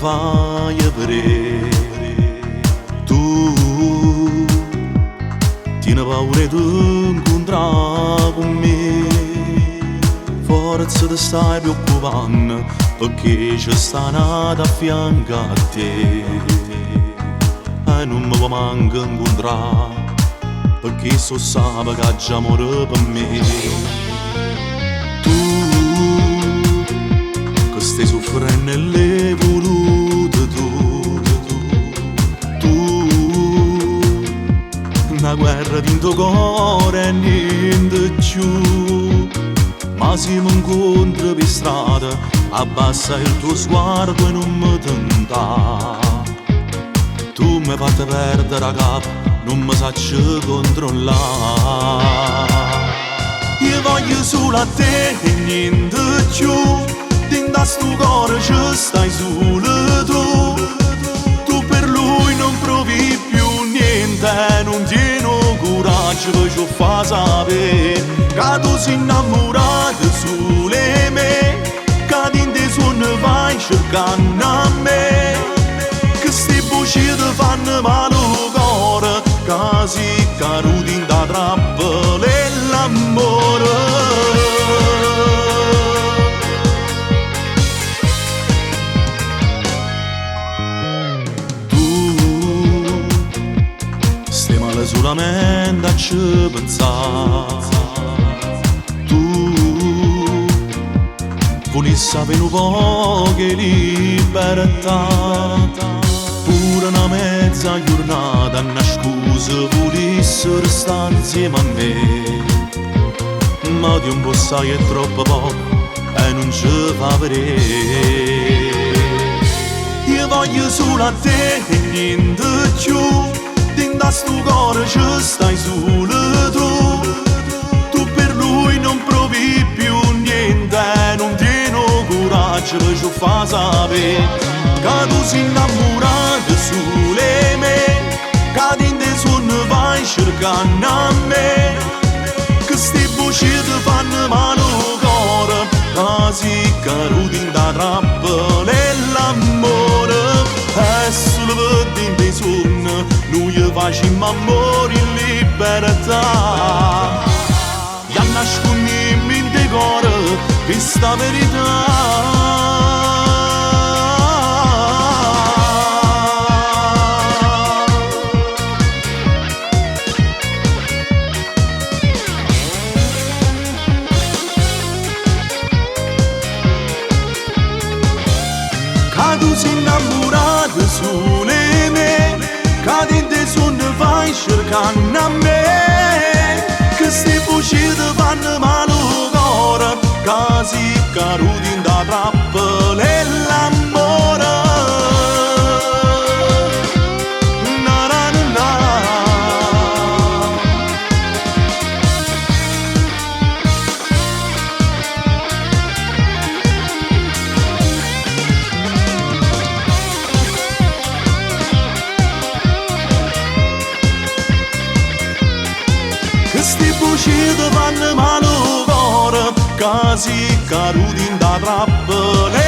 fai vedere. Tu tieni paura di incontrare con me, forse ti stai preoccupando perché ci sta nata a fianco a te. E non mi può manco incontrare perché so sape che c'è amore per me. Tu che stai soffrendo e l'hai voluto tu, una guerra dentro cuore e niente più. Ma se mi incontri per strada abbassa il tuo sguardo e non mi tenta. Tu mi hai fatto perdere la capo, non mi saccio controllare. Io voglio solo a te e niente più. Dentro a sto cuore ci stai solo tu. Tu per lui non provi più niente, non tieni coraggio per ciò fa sapere che tu sei innamorato solo di me, che dentro i suoni vai cercando a me, che sti voci ti fanno male al cuore, che si caduti in da trappola e l'amore. Solamente a ci pensare. Tu volissi sapere un po' che libertà, pure una mezza giornata, una scusa volissi restare insieme a me. Ma di un po' sai è troppo poco e non ci fa vedere. Io voglio solo a te e niente più. Dentro a sto cuore ci stai solo tu. Tu per lui non provi più niente, non tieni coraggio per ciò fa sapere che tu sei innamorato solo di me, che dentro i suoni vai cercando a me, che sti voci ti fanno male al cuore, che si caduti in da trappola e l'amore. E solo per dentro i suoni noi facciamo amore in libertà. E nascondiamo in decoro questa verità. Che tu sei innamorato solo di me, che dentro i suoni vai cercando a me, che sti voci ti fanno male al cuore, che si caduti in da trappola e l'amore. Na na na na. Che sti voci ti fanno male al cuore, che si caduti in da trappola